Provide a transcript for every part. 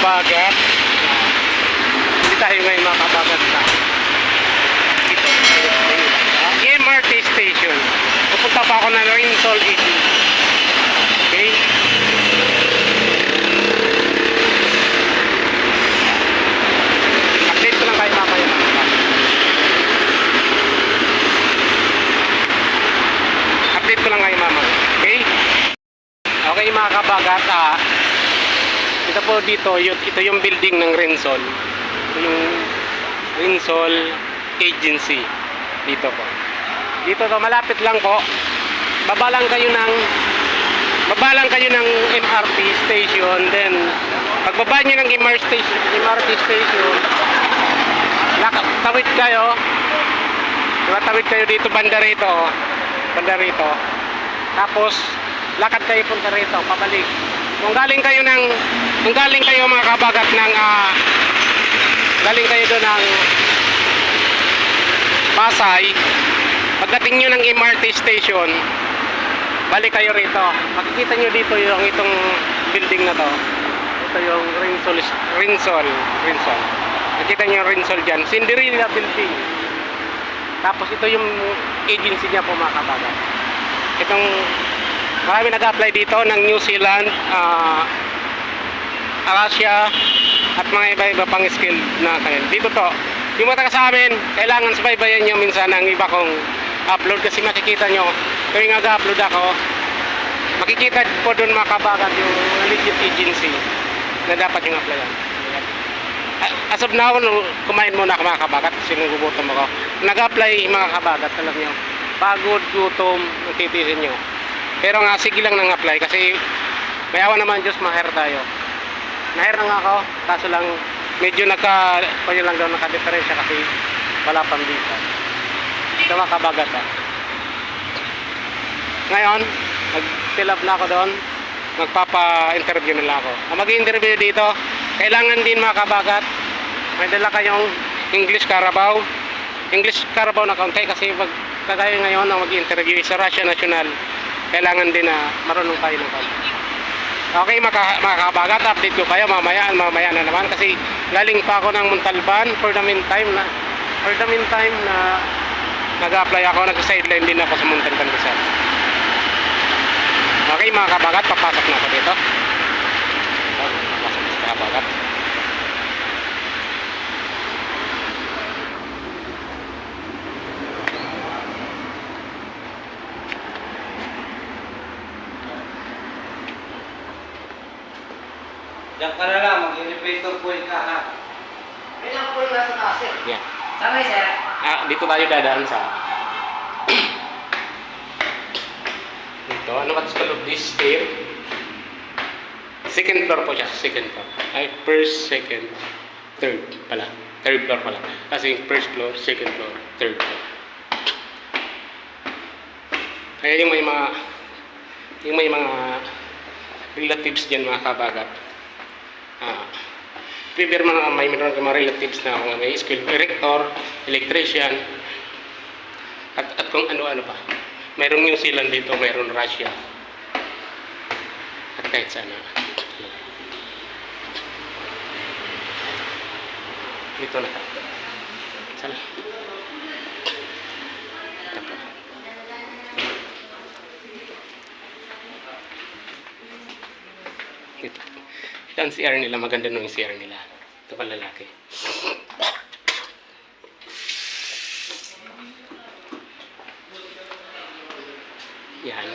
kabagat. Hindi tayo ngayon mga kabagat sa ito, MRT station. Pupunta pa ako ng Rinsol Agency. Okay? Update ko lang kayo mamaya. Update ko lang kayo mamaya. Okay? Okay mga kabagat, ito po ito yung building ng Rinsol. Ito yung Rinsol Agency. Dito po. Dito to, malapit lang po. Baba lang kayo ng MRT station. Then pagbaba nyo ng MRT station, tawid kayo. Tawid kayo dito, banda rito. Tapos lakad kayo punta rito, pabalik. Kung galing kayo mga kabagat ng galing kayo doon ng Pasay, pagdating nyo ng MRT station, balik kayo rito. Makikita nyo dito itong building na to. Ito yung Rinsol. Makikita nyo yung Rinsol dyan, Cinderella building. Tapos ito yung agency niya po mga kabagat. Marami nag-apply dito ng New Zealand, Russia, at mga iba-iba pang skill na kayo. Dito to. Yung mga taga sa amin, kailangan subaybayan nyo minsan ang iba kong upload kasi makikita nyo, tuwing nag-upload ako, makikita po doon mga kabagat yung legit agency na dapat yung applyan. As of now, kumain muna ako mga kabagat kasi nagugutom ako. Nag-apply mga kabagat, alam nyo, pagod, gutom, titisin nyo. Pero nga, sige lang nang apply kasi may awa naman Diyos, ma-hire tayo. Na-hire na nga ako, kaso lang medyo nakadiferensya kasi wala pang visa. Ito mga kabagat Ngayon, mag-fill up na ako doon, magpapa-interview nila ako. Ang mag-interview dito, kailangan din mga kabagat, may dala kayong English Carabao na kaunti kasi kagaya ngayon ang mag-interview sa Russia National, kailangan din na marunong tayo ng kaunti. Okay mga kabagat, update ko kayo mamaya na naman kasi galing pa ako ng Montalban for the meantime na nag-apply ako, nag-sideline din ako sa Montalban Rizal. Okay mga kabagat, papasok na ako dito. Papasok sa kabagat. Diyan ka na lang, mag-elevator point ka ha. Kailangan po na sa taas eh. Yeah. Saan kayo sir? Dito tayo dadaan sa dito. Ano what's called this stair? Second floor po siya. Second floor. Ay, first, second, third pala. Third floor pala. Kasi first floor, second floor, third floor. Kaya yung may mga relatives dyan mga kabagat. Pipirma may meron ka mga relatives na may school director, electrician, at kung ano-ano pa. Mayroong New Zealand dito, mayroong Russia, at kahit sana. Dito na. Sana. Dito. Ito ang CR nila, maganda nung CR nila. Ito pa lalaki. Yan.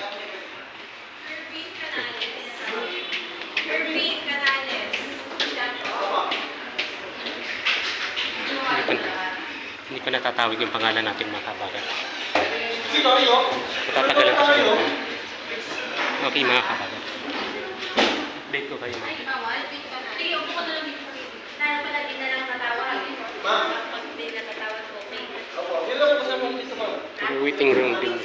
Hindi pa natatawag yung pangalan natin mga kabagat. Matatagal pa siya. Okay mga kabagat. Update ko kayo. Waiting room din.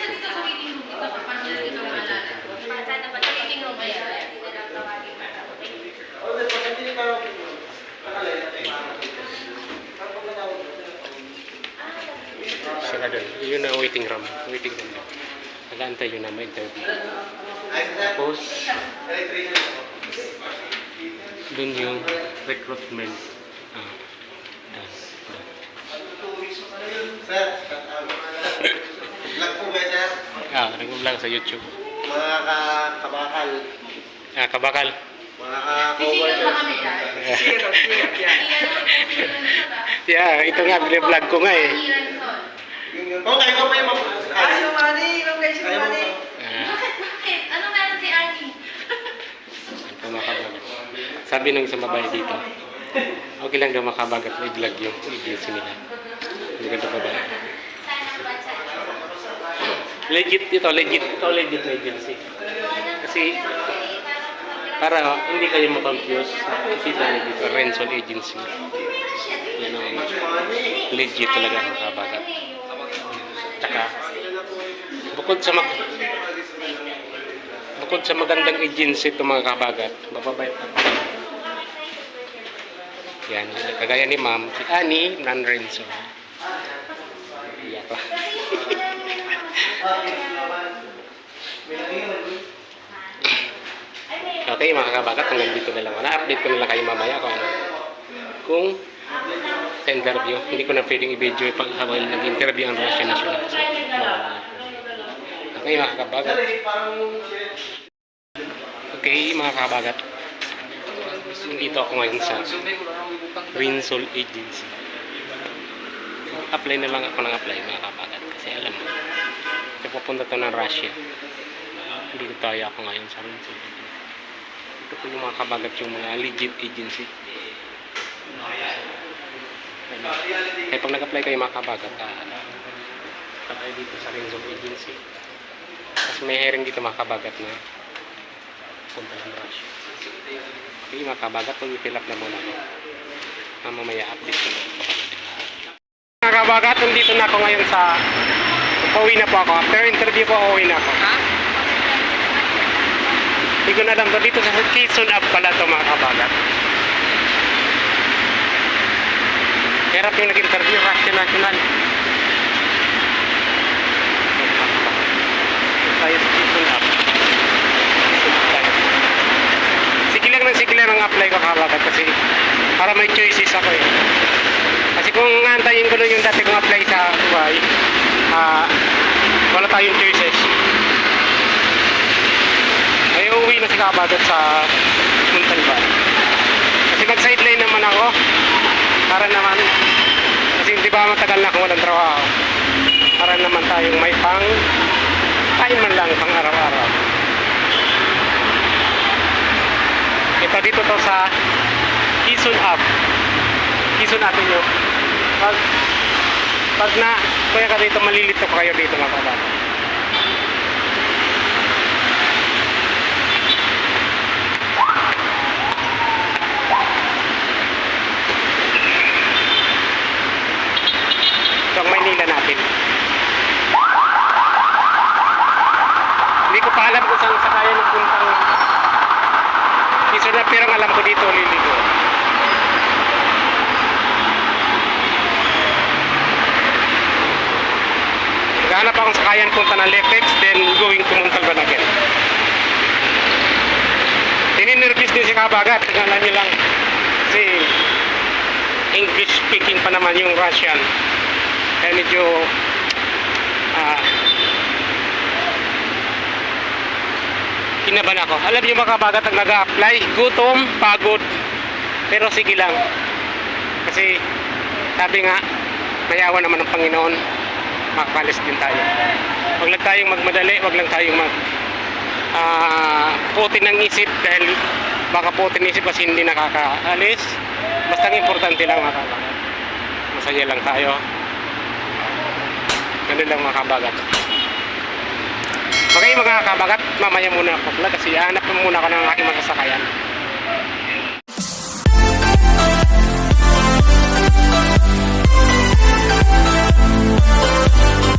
Sila doon. Yun na waiting room. Waiting room lang. Nag-aantay yun na may interview. Tapos Doon yung recruitment. Ah, doon. Sir, vlog po ba, sir? Nag-vlog sa YouTube. Mga kabakal, Kabakal. mga Sisigat ka-coworkers. ba kami dyan? Sigat yan. Yeah, ito nga, vlog ko nga eh. Okay, ikaw pa yung Si Manny, ilang kayo si Ayaw mo Manny? Ah, Bakit? Ano meron si Annie? ito makabagat. Sabi ng isang babae dito, okay lang daw makabagat na i-vlog yung agency nila. Hindi ka babae. Legit na agency. Kasi para hindi kayo ma-confuse, isita niyo dito, Rensol Agency. Yan ang legit talaga makabagat. Tsaka, bukod sa magandang agency ito mga kabagat, mababait na. Yan, kagaya ni ma'am, si Annie Nanrenzo. Iyak pa. Okay mga kabagat, hanggang dito na lang. Na-update ko na lang kayo mamaya kung ano. Kung sa interview, hindi ko na pwedeng i-video pag habang nag-interview ang Russian National. Okay mga kabagat. Okay mga kabagat. Nandito ako ngayon sa Rensol Agency. Apply na lang ako ng apply mga kabagat. Kasi alam mo, pupunta to ng Russia. Hindi tayo ako ngayon sa Rensol Agency. Ito po yung mga kabagat, yung mga legit agency. Kaya pag nag-apply kayo mga kabagat, tayo dito sa Rensol Agency. Tapos may hearing dito mga kabagat na punta ng Russia. Okay mga kabagat, mag-fill up na muna ako. Mamaya update ko na. Mga kabagat, nandito na ako ngayon sa... Pauwi na po ako. After interview po, pauwi na ako. Hindi ko na alam to. Dito sa Quezon Ave pala ito mga kabagat. Hirap yung nag-interview, Russian National. Tayo sa Quezon Ave. Sige lang ang apply ko kabagat kasi para may choices ako eh. Kasi kung antayin ko nun yung dati kong apply sa Dubai, wala tayong choices. Ay uuwi na si kabagat sa Montalban. Kasi mag-sideline naman ako. Para naman, kasi di ba matagal na akong walang trabaho. Para naman tayong may kain man lang pang araw-araw. Ito dito to sa Quezon Ave. Quezon Avenue. Pag na kuya ka dito, malilito pa kayo dito mga kabagat. Ito ang Maynila natin. Hindi ko pa alam kung saan sakayan ng puntang Quezon na, pero alam ko dito liligo. Naghahanap akong sakayan punta ng Lepex, then going to Montalban again. Tininervous din si kabagat, alam niyo lang kasi English speaking pa naman yung Russian. Kaya medyo kinabahan ako. Alam niyo mga kabagat, ang nag-a-apply, gutom, pagod, pero sige lang. Kasi sabi nga, mayawa naman ng Panginoon, makapalis din tayo. Huwag lang tayong magmadali, huwag lang tayong putin ng isip dahil baka putin ng isip kasi hindi nakakaalis. Basta ang importante lang mga kabagat, masaya lang tayo. Ganun lang mga kabagat. Okay mga kabagat, mamaya muna ako vlog kasi hanap muna ako ng aking masasakayan.